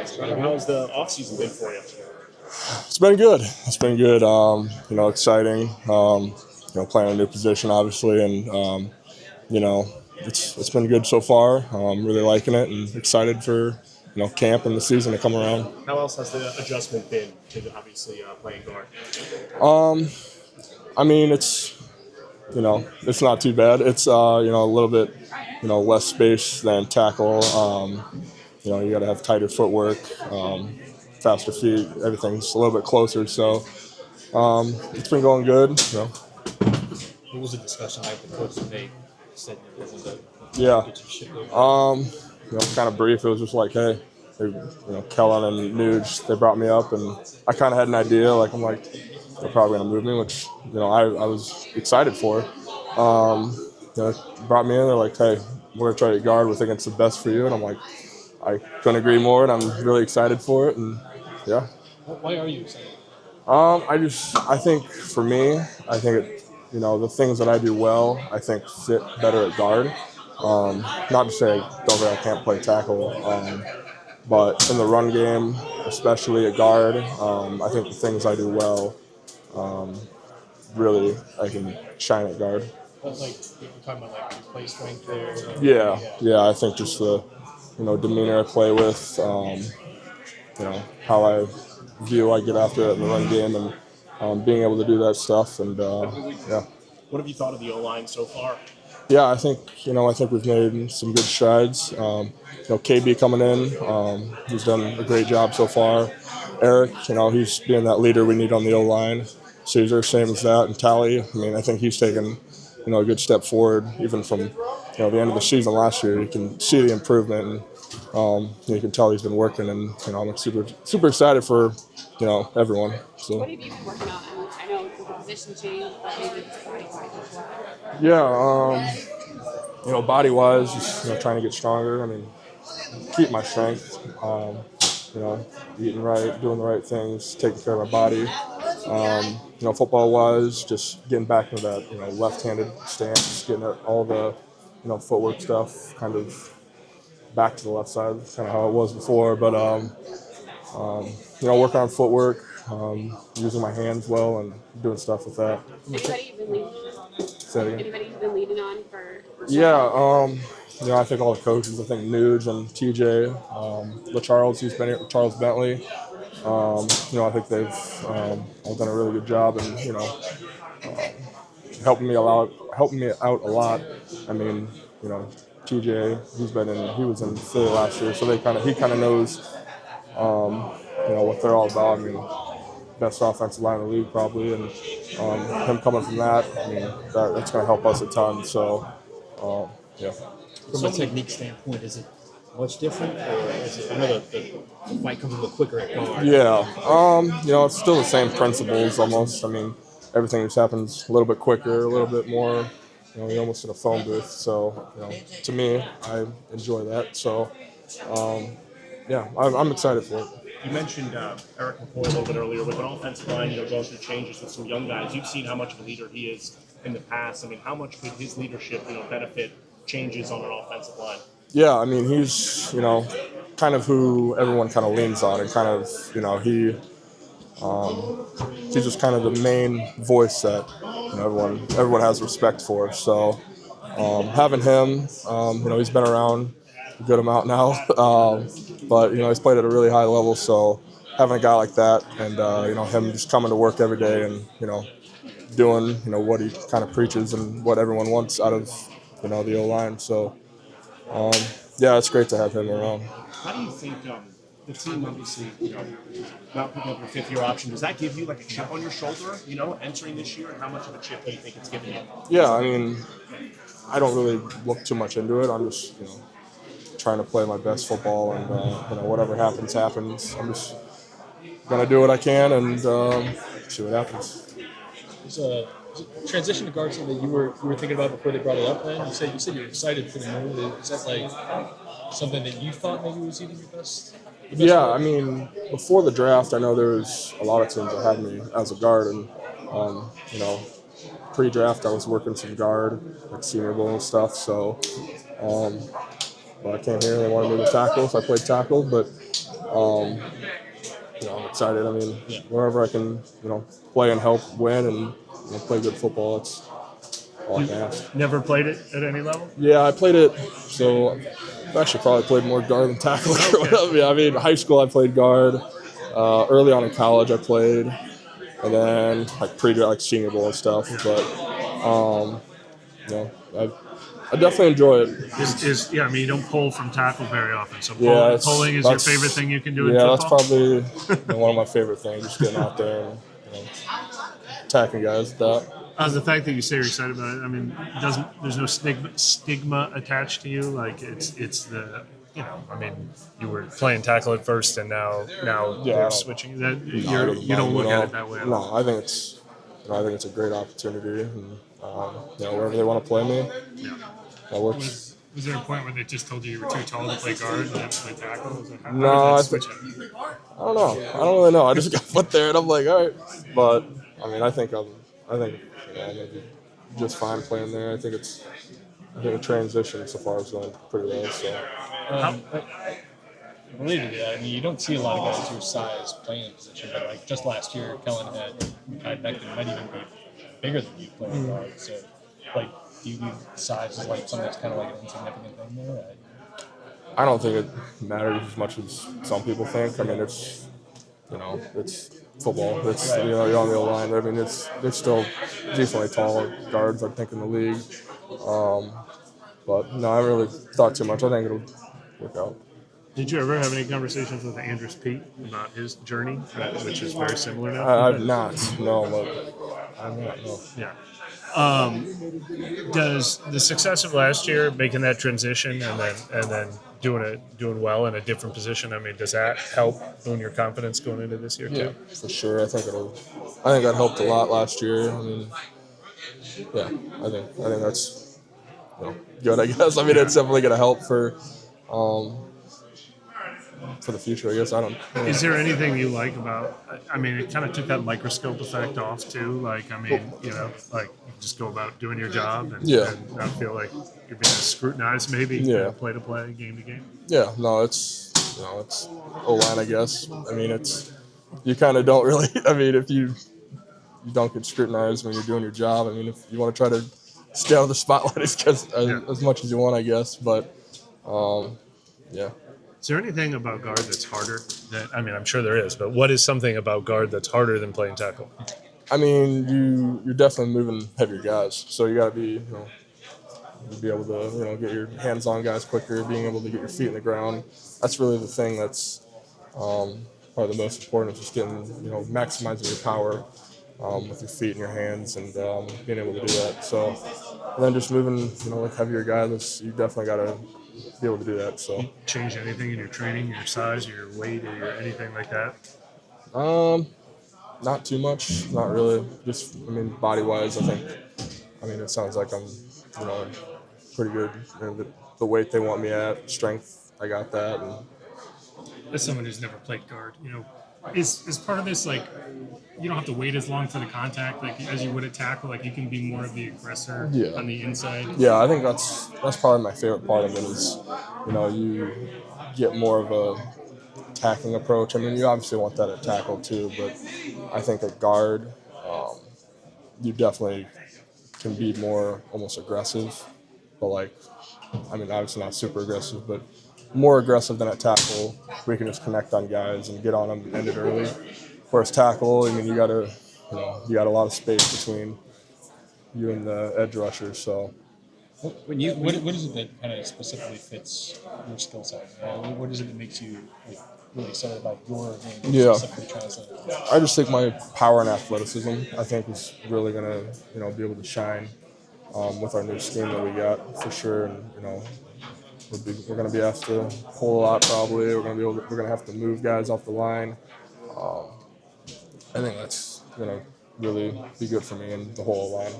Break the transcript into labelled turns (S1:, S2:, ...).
S1: guys. How's the offseason been for you?
S2: It's been good. It's been good. Exciting. Playing a new position, obviously, and it's been good so far. Really liking it and excited for camp and the season to come around.
S1: How else has the adjustment been to obviously playing guard?
S2: It's not too bad. It's a little bit less space than tackle. You got to have tighter footwork, faster feet. Everything's a little bit closer. So it's been going good.
S3: What was the discussion like with Coach Nate? Said it wasn't
S2: Yeah. Kind of brief. It was just like, hey, Kellen and Nuge, they brought me up, and I kind of had an idea. I'm like, they're probably going to move me, which I was excited for. Brought me in. They're like, hey, we're going to try to guard. We think it's the best for you. And I'm like, I couldn't agree more, and I'm really excited for it. And yeah.
S3: Why are you excited?
S2: I think for me, the things that I do well, I think fit better at guard. Not to say I can't play tackle, but in the run game, especially at guard, I think the things I do well, really I can shine at guard.
S3: But you're talking about your play strength there.
S2: Yeah. I think just the demeanor I play with, how I view I get after it in the run game, and being able to do that stuff, and yeah.
S1: What have you thought of the O-line so far?
S2: Yeah, I think we've made some good strides. KB coming in, he's done a great job so far. Eric, he's being that leader we need on the O-line. Caesar, same as that, and Tally. I think he's taken a good step forward, even from the end of the season last year. You can see the improvement, and you can tell he's been working, and I'm super excited for everyone. So.
S4: What have you been working on? I know the position change, but maybe it's body-wise as well.
S2: Yeah, body-wise, just trying to get stronger. Keep my strength. Eating right, doing the right things, taking care of my body. Football-wise, just getting back into that left-handed stance, getting all the footwork stuff kind of back to the left side, kind of how it was before. But working on footwork, using my hands well, and doing stuff with that.
S4: Anybody you've been leaning on for
S2: Yeah, I think all the coaches. I think Nuge and TJ, LaCharles, who's been here, Charles Bentley. I think they've all done a really good job, and helping me out a lot. TJ, he was in Philly last year, so he kind of knows, what they're all about. Best offensive line in the league probably, and him coming from that, that's going to help us a ton. So, yeah.
S3: From a technique standpoint, is it much different, or is it? I know the fight comes a little quicker at guard.
S2: Yeah. It's still the same principles almost. Everything just happens a little bit quicker, a little bit more. You're almost in a phone booth. So, to me, I enjoy that. So, I'm excited for it.
S1: You mentioned Eric McCoy a little bit earlier with an offensive line, going through changes with some young guys. You've seen how much of a leader he is in the past. How much could his leadership, benefit changes on an offensive line?
S2: Yeah, he's, kind of who everyone kind of leans on, and kind of, he's just kind of the main voice that everyone has respect for. So having him, he's been around a good amount now, but he's played at a really high level. So having a guy like that, and him just coming to work every day, and doing what he kind of preaches and what everyone wants out of the O-line. So it's great to have him around.
S1: How do you think the team, obviously, not picking up your fifth-year option, does that give you a chip on your shoulder, entering this year? And how much of a chip do you think it's giving you?
S2: Yeah, I don't really look too much into it. I'm just, trying to play my best football, and whatever happens. I'm just gonna do what I can and see what happens.
S3: There's a transition to guard something that you were thinking about before they brought it up. Then you said you're excited for the move. Is that something that you thought maybe was even your best?
S2: Yeah, before the draft, I know there was a lot of teams that had me as a guard, and pre-draft I was working some guard, Senior Bowl and stuff. So, but I came here and they wanted me to tackle, so I played tackle. But I'm excited. I mean, wherever I can, play and help win and play good football, that's all I can ask.
S1: Never played it at any level?
S2: Yeah, I played it. So I've actually probably played more guard than tackle. I mean, high school I played guard. Early on in college I played, and then like senior bowl and stuff. But I definitely enjoy it.
S1: I mean, you don't pull from tackle very often, so pulling is your
S2: that's-
S1: favorite thing you can do in
S2: Yeah,
S1: football?
S2: that's probably one of my favorite things. Just getting out there and attacking guys with that.
S1: The fact that you say you're excited about it, I mean, there's no stigma attached to you. Like it's the, I mean, you were playing tackle at first, and now they're switching. You don't look at it that way at all.
S2: No, I think it's a great opportunity, and wherever they want to play me, that works.
S1: Was there a point where they just told you were too tall to play guard and had to play tackle?
S2: No, I don't know. I don't really know. I just got put there, and I'm like, all right. But I mean, I think I'm gonna be just fine playing there. I think the transition so far is going pretty well. So.
S3: Related to that, I mean, you don't see a lot of guys your size playing in the position, but like just last year, Kellen had Mekhi Becton might even be bigger than you playing guard. So, like, do you view size as like something that's kind of like an insignificant thing there?
S2: I don't think it matters as much as some people think. I mean, it's football. It's you're on the O line. I mean, there's still decently tall guards, I think, in the league. But no, I haven't really thought too much. I think it'll work out.
S1: Did you ever have any conversations with Andrews Pete about his journey, which is very similar now?
S2: I've not. No, but I'm not. No.
S1: Yeah. Does the success of last year, making that transition and then doing well in a different position, I mean, does that help boon your confidence going into this year too?
S2: For sure. I think that helped a lot last year. I mean, yeah, I think that's good. I guess. I mean, it's definitely going to help for the future, I guess. I don't know.
S1: Is there anything you like about, I mean, it kind of took that microscope effect off too. Like, I mean, like you just go about doing your job and not feel like you're being scrutinized maybe play to play, game to game.
S2: Yeah, no, it's O-line, I guess. I mean, you kind of don't really, I mean, if you don't get scrutinized when you're doing your job, I mean, if you want to try to stay out of the spotlight as much as you want, I guess. But, yeah.
S1: Is there anything about guard that's harder? I'm sure there is, but what is something about guard that's harder than playing tackle?
S2: I mean, you're definitely moving heavier guys, so you got to be, be able to, get your hands on guys quicker, being able to get your feet in the ground. That's really the thing that's probably the most important, is just getting, maximizing your power with your feet and your hands, and being able to do that. So, and then just moving, like heavier guys, you definitely got to be able to do that. So,
S1: change anything in your training, your size, your weight, or anything like that?
S2: Not too much, not really. Just, body wise, I think. It sounds like I'm, pretty good. The weight they want me at, strength, I got that. And
S1: as someone who's never played guard, is part of this like you don't have to wait as long for the contact like as you would at tackle, like you can be more of the aggressor on the inside?
S2: Yeah, I think that's probably my favorite part of it is, you get more of a attacking approach. I mean, you obviously want that at tackle too, but I think at guard, you definitely can be more almost aggressive, but obviously not super aggressive, but more aggressive than at tackle. We can just connect on guys and get on them and end it early. Whereas tackle, you got a lot of space between you and the edge rusher. So,
S3: what is it that kind of specifically fits your skill set? What is it that makes you really excited about your game? Specifically translate?
S2: I just think my power and athleticism, I think, is really gonna be able to shine with our new scheme that we got for sure. And we're going to be asked to pull a lot probably. We're going to have to move guys off the line. I think that's going to really be good for me and the whole line.